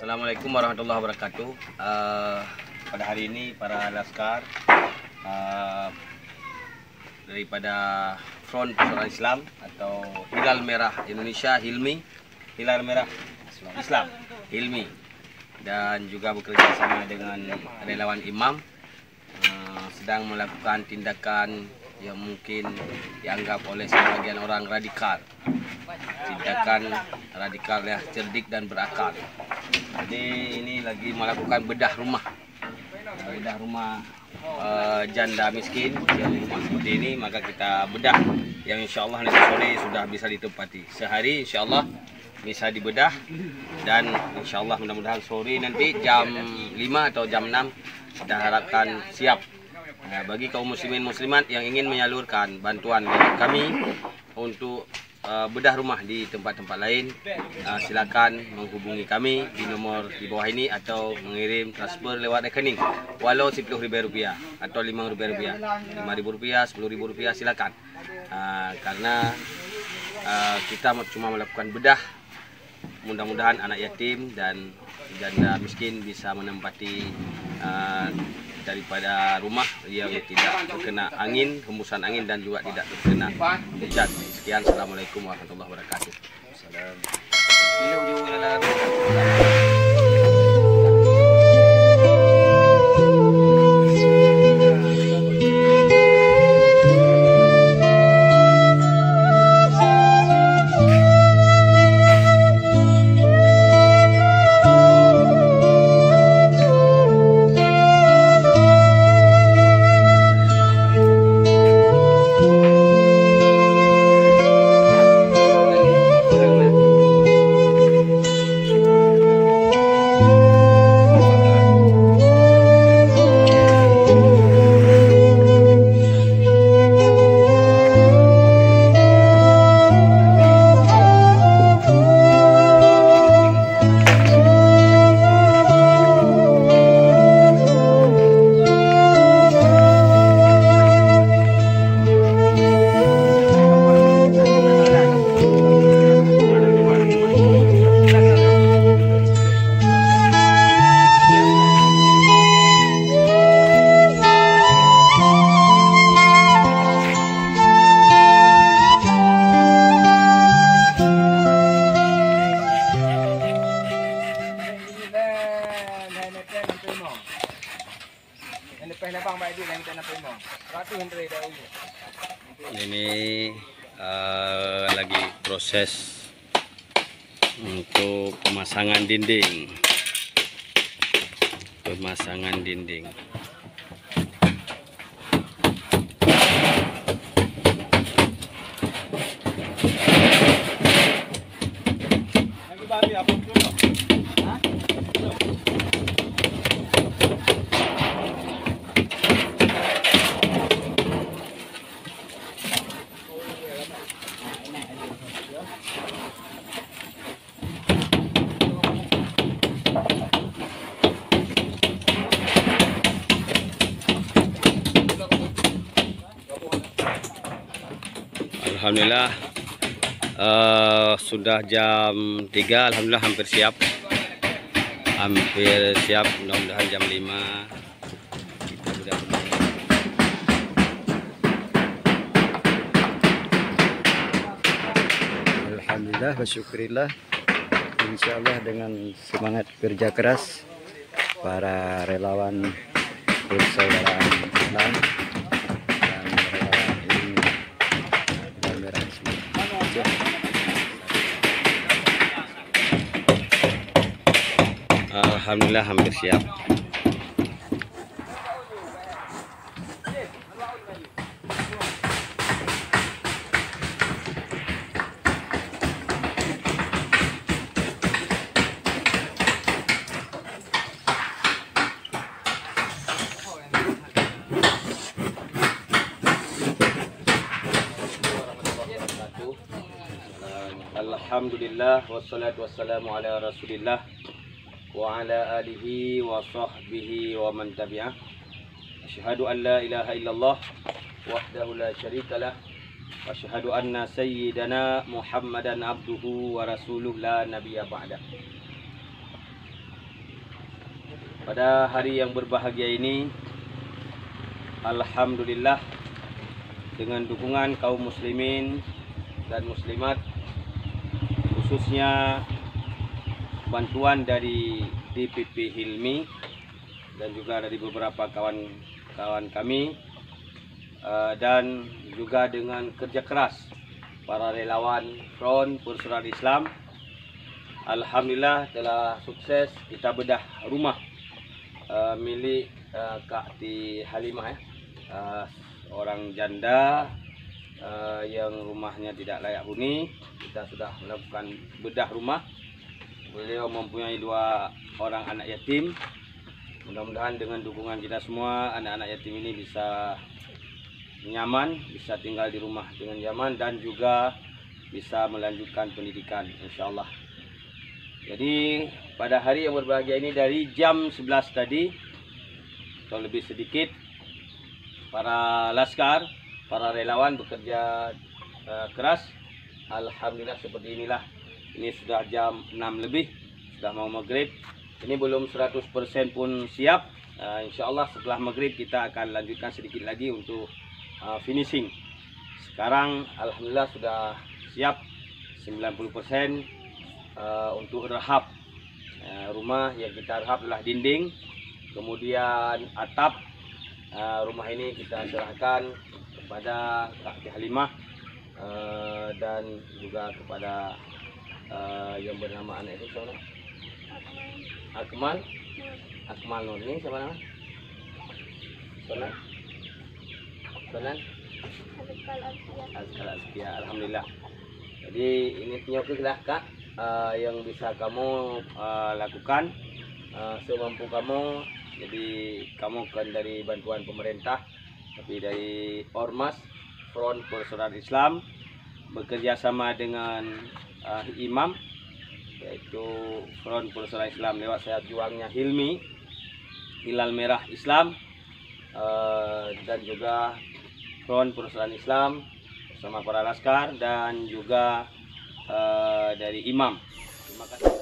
Assalamualaikum warahmatullahi wabarakatuh. Pada hari ini para laskar daripada Front Persaudaraan Islam atau Hilal Merah Indonesia, Hilal Merah Islam Hilmi, dan juga bekerja sama dengan relawan Imam sedang melakukan tindakan yang mungkin dianggap oleh sebagian orang radikal, tindakan radikal yang cerdik dan berakal. Jadi ini lagi melakukan bedah rumah janda miskin yang rumah seperti ini, maka kita bedah yang insya Allah nanti sore sudah bisa ditempati. Sehari insya Allah bisa dibedah, dan insya Allah mudah-mudahan sore nanti jam 5 atau jam 6 kita harapkan siap. Nah, bagi kaum muslimin muslimat yang ingin menyalurkan bantuan kami untuk bedah rumah di tempat-tempat lain, silakan menghubungi kami di nomor di bawah ini atau mengirim transfer lewat rekening walau Rp10.000 atau Rp5.000, Rp5.000, Rp10.000, silakan. Karena kita cuma melakukan bedah, mudah-mudahan anak yatim dan janda miskin bisa menempati daripada rumah yang tidak terkena angin, hembusan angin, dan juga tidak terkena hujan. Sekian, Assalamualaikum warahmatullahi wabarakatuh. Ini lagi proses untuk pemasangan dinding. Alhamdulillah sudah jam 3, alhamdulillah hampir siap, mudah-mudahan jam 5 kita sudah alhamdulillah wa syukurillah. Insyaallah dengan semangat kerja keras para relawan Persaudaraan Islam dan relawan ini Merah Islam, alhamdulillah hampir siap. Alhamdulillah, wassalatu wassalamu ala rasulillah wa ala alihi wa sahbihi wa man tabi'ah. Asyhadu an la ilaha illallah wahdahu la syarikalah wa asyhadu anna sayyidana Muhammadan abduhu wa rasuluh la nabiyya ba'dah. Pada hari yang berbahagia ini, alhamdulillah, dengan dukungan kaum muslimin dan muslimat, khususnya bantuan dari DPP Hilmi dan juga dari beberapa kawan-kawan kami, dan juga dengan kerja keras para relawan Front Persaudaraan Islam, alhamdulillah telah sukses kita bedah rumah milik Kak Ti Halimah, orang janda yang rumahnya tidak layak huni. Kita sudah melakukan bedah rumah. Beliau mempunyai 2 orang anak yatim. Mudah-mudahan dengan dukungan kita semua, anak-anak yatim ini bisa nyaman, bisa tinggal di rumah dengan nyaman, dan juga bisa melanjutkan pendidikan, insyaallah. Jadi pada hari yang berbahagia ini, dari jam 11 tadi atau lebih sedikit, para laskar, para relawan bekerja keras. Alhamdulillah seperti inilah. Ini sudah jam 6 lebih, sudah mau maghrib. Ini belum 100% pun siap. Insyaallah setelah maghrib kita akan lanjutkan sedikit lagi untuk finishing. Sekarang alhamdulillah sudah siap 90%. Untuk rehab rumah. Yang kita rehab adalah dinding, kemudian atap. Rumah ini kita serahkan kepada Kak Ti Halimah dan juga kepada yang bernama anak itu siapa? Akmal Nur. Ini siapa nama? Sonan Azkal Azkia. Alhamdulillah. Jadi ini penyokonglah Kak, yang bisa kamu lakukan semampu kamu. Jadi kamu bukan dari bantuan pemerintah, tapi dari Ormas Front Persaudaraan Islam bekerja sama dengan imam, yaitu Front Persaudaraan Islam lewat sayap juangnya Hilmi, Hilal Merah Islam, dan juga Front Persaudaraan Islam bersama para laskar dan juga dari imam. Terima kasih.